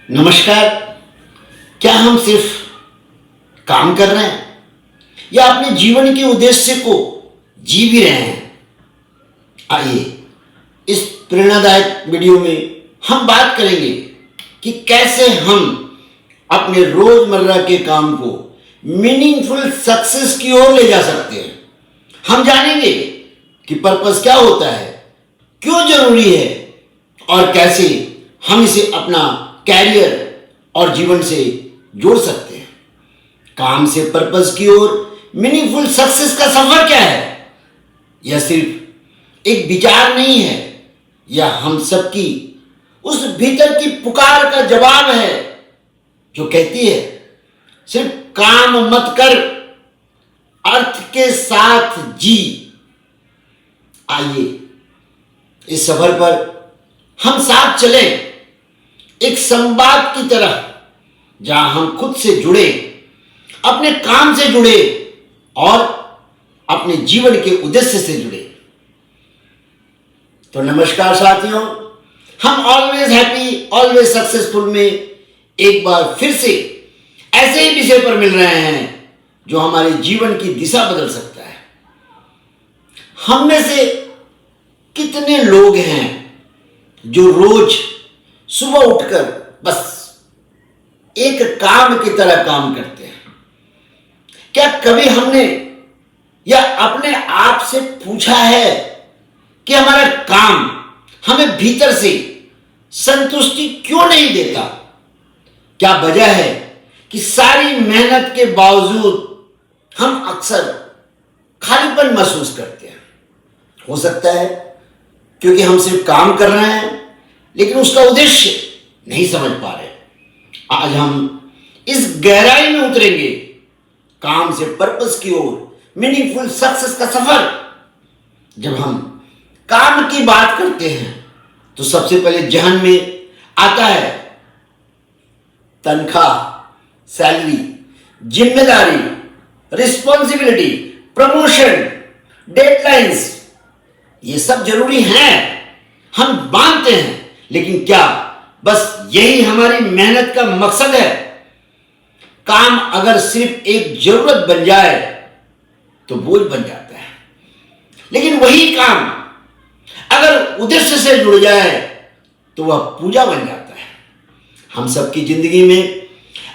नमस्कार। क्या हम सिर्फ काम कर रहे हैं या अपने जीवन के उद्देश्य को जी भी रहे हैं? आइए इस प्रेरणादायक वीडियो में हम बात करेंगे कि कैसे हम अपने रोजमर्रा के काम को मीनिंगफुल सक्सेस की ओर ले जा सकते हैं। हम जानेंगे कि पर्पस क्या होता है, क्यों जरूरी है और कैसे हम इसे अपना कैरियर और जीवन से जोड़ सकते हैं। काम से पर्पस की ओर मीनिंगफुल सक्सेस का सफर क्या है? यह सिर्फ एक विचार नहीं है, यह हम सबकी उस भीतर की पुकार का जवाब है जो कहती है सिर्फ काम मत कर, अर्थ के साथ जी। आइए इस सफर पर हम साथ चलें, एक संवाद की तरह जहां हम खुद से जुड़े, अपने काम से जुड़े और अपने जीवन के उद्देश्य से जुड़े। तो नमस्कार साथियों, हम ऑलवेज हैप्पी ऑलवेज सक्सेसफुल में एक बार फिर से ऐसे ही विषय पर मिल रहे हैं जो हमारे जीवन की दिशा बदल सकता है। हम में से कितने लोग हैं जो रोज सुबह उठकर बस एक काम की तरह काम करते हैं? क्या कभी हमने या अपने आप से पूछा है कि हमारा काम हमें भीतर से संतुष्टि क्यों नहीं देता? क्या वजह है कि सारी मेहनत के बावजूद हम अक्सर खालीपन महसूस करते हैं? हो सकता है क्योंकि हम सिर्फ काम कर रहे हैं लेकिन उसका उद्देश्य नहीं समझ पा रहे। आज हम इस गहराई में उतरेंगे, काम से पर्पस की ओर मीनिंगफुल सक्सेस का सफर। जब हम काम की बात करते हैं तो सबसे पहले जहन में आता है तनख्वाह, सैलरी, जिम्मेदारी, रिस्पॉन्सिबिलिटी, प्रमोशन, डेडलाइंस। ये सब जरूरी हैं, हम मानते हैं, लेकिन क्या बस यही हमारी मेहनत का मकसद है? काम अगर सिर्फ एक जरूरत बन जाए तो बोझ बन जाता है, लेकिन वही काम अगर उद्देश्य से जुड़ जाए तो वह पूजा बन जाता है। हम सबकी जिंदगी में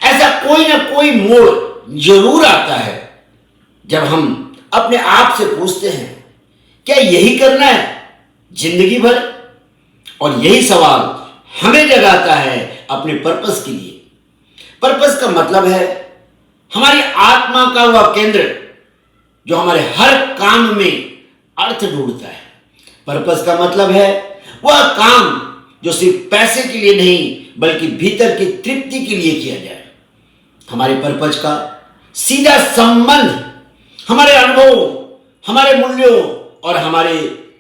ऐसा कोई ना कोई मोड़ जरूर आता है जब हम अपने आप से पूछते हैं क्या यही करना है जिंदगी भर? और यही सवाल हमें जगाता है अपने पर्पस के लिए। पर्पस का मतलब है हमारी आत्मा का वह केंद्र जो हमारे हर काम में अर्थ ढूंढता है। पर्पस का मतलब है वह काम जो सिर्फ पैसे के लिए नहीं बल्कि भीतर की तृप्ति के लिए किया जाए। हमारे पर्पस का सीधा संबंध हमारे अनुभव, हमारे मूल्यों और हमारे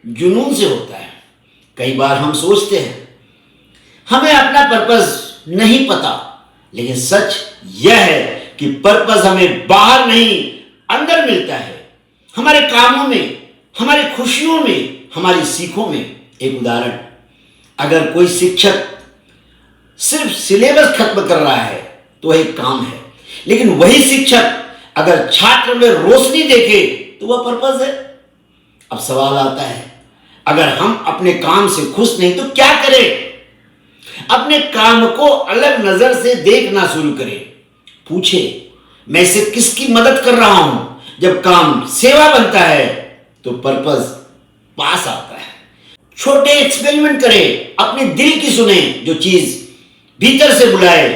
जुनून से होता है। कई बार हम सोचते हैं हमें अपना पर्पस नहीं पता, लेकिन सच यह है कि पर्पस हमें बाहर नहीं अंदर मिलता है, हमारे कामों में, हमारी खुशियों में, हमारी सीखों में। एक उदाहरण, अगर कोई शिक्षक सिर्फ सिलेबस खत्म कर रहा है तो एक काम है, लेकिन वही शिक्षक अगर छात्र में रोशनी देखे तो वह पर्पस है। अब सवाल आता है अगर हम अपने काम से खुश नहीं तो क्या करें? अपने काम को अलग नजर से देखना शुरू करें। पूछे मैं इसे किसकी मदद कर रहा हूं? जब काम सेवा बनता है तो पर्पस पास आता है। छोटे एक्सपेरिमेंट करें, अपने दिल की सुने, जो चीज भीतर से बुलाए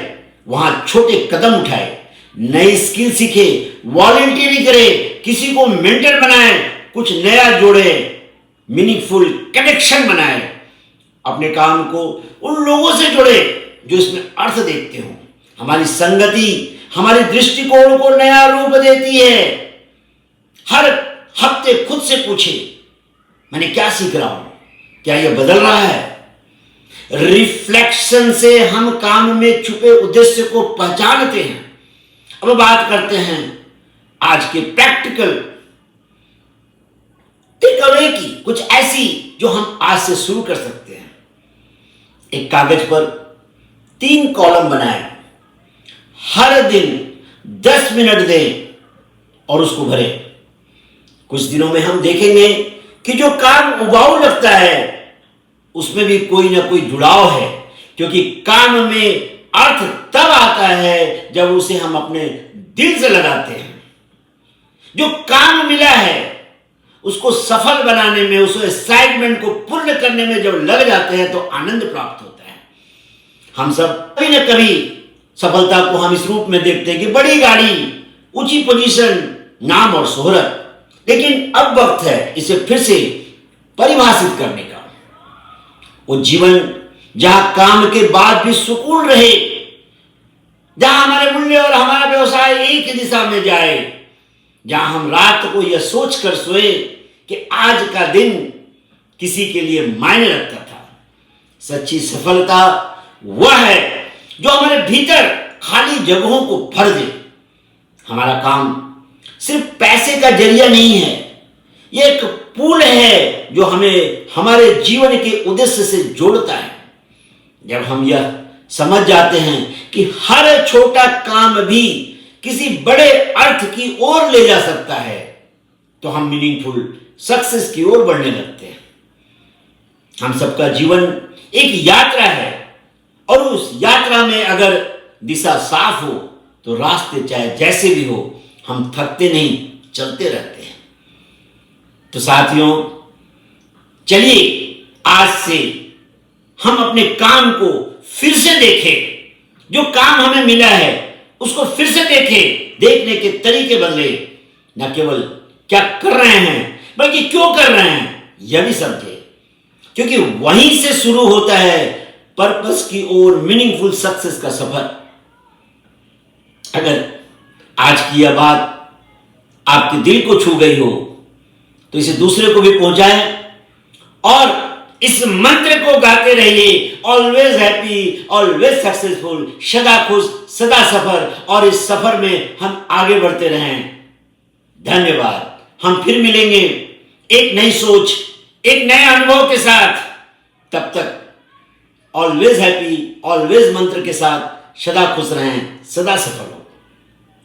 वहां छोटे कदम उठाए, नई स्किल सीखे, वॉलंटियरिंग करे, किसी को मेंटर बनाए, कुछ नया जोड़े, मीनिंगफुल कनेक्शन बनाए। अपने काम को उन लोगों से जोड़े जो इसमें अर्थ देखते हो। हमारी संगति हमारे दृष्टिकोण को नया रूप देती है। हर हफ्ते खुद से पूछे मैंने क्या सीख रहा हूं, क्या यह बदल रहा है? रिफ्लेक्शन से हम काम में छुपे उद्देश्य को पहचानते हैं। अब बात करते हैं आज के प्रैक्टिकल टेक अवे की, कुछ ऐसी जो हम आज से शुरू कर सकते हैं। एक कागज पर 3 कॉलम बनाएं, हर दिन 10 मिनट दें और उसको भरें। कुछ दिनों में हम देखेंगे कि जो काम उबाऊ लगता है उसमें भी कोई ना कोई जुड़ाव है, क्योंकि काम में अर्थ तब आता है जब उसे हम अपने दिल से लगाते हैं। जो काम मिला है उसको सफल बनाने में, उस एक्साइटमेंट को पूर्ण करने में जब लग जाते हैं तो आनंद प्राप्त होता है। हम सब कभी न कभी सफलता को हम इस रूप में देखते हैं कि बड़ी गाड़ी, ऊंची पोजीशन, नाम और शोहरत, लेकिन अब वक्त है इसे फिर से परिभाषित करने का। वो जीवन जहां काम के बाद भी सुकून रहे, जहां हमारे मूल्य और हमारा व्यवसाय एक ही दिशा में जाए, जहां हम रात को यह सोचकर सोए कि आज का दिन किसी के लिए मायने रखता था। सच्ची सफलता वह है जो हमारे भीतर खाली जगहों को भर दे। हमारा काम सिर्फ पैसे का जरिया नहीं है, यह एक पुल है जो हमें हमारे जीवन के उद्देश्य से जोड़ता है। जब हम यह समझ जाते हैं कि हर छोटा काम भी किसी बड़े अर्थ की ओर ले जा सकता है, तो हम मीनिंगफुल सक्सेस की ओर बढ़ने लगते हैं। हम सबका जीवन एक यात्रा है और उस यात्रा में अगर दिशा साफ हो तो रास्ते चाहे जैसे भी हो हम थकते नहीं, चलते रहते हैं। तो साथियों, चलिए आज से हम अपने काम को फिर से देखें। जो काम हमें मिला है उसको फिर से देखें। देखने के तरीके बदले, न केवल क्या कर रहे हैं बल्कि क्यों कर रहे हैं यह भी समझे, क्योंकि वहीं से शुरू होता है पर्पस की ओर मीनिंगफुल सक्सेस का सफर। अगर आज की यह बात आपके दिल को छू गई हो तो इसे दूसरे को भी पहुंचाएं और इस मंत्र को गाते रहिए, ऑलवेज हैप्पी, ऑलवेज सक्सेसफुल, सदा खुश, सदा सफर, और इस सफर में हम आगे बढ़ते रहें। धन्यवाद। हम फिर मिलेंगे एक नई सोच, एक नए अनुभव के साथ। तब तक ऑलवेज हैप्पी, ऑलवेज मंत्र के साथ सदा खुश रहें, सदा सफल हो।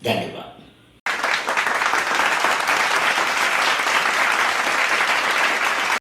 धन्यवाद।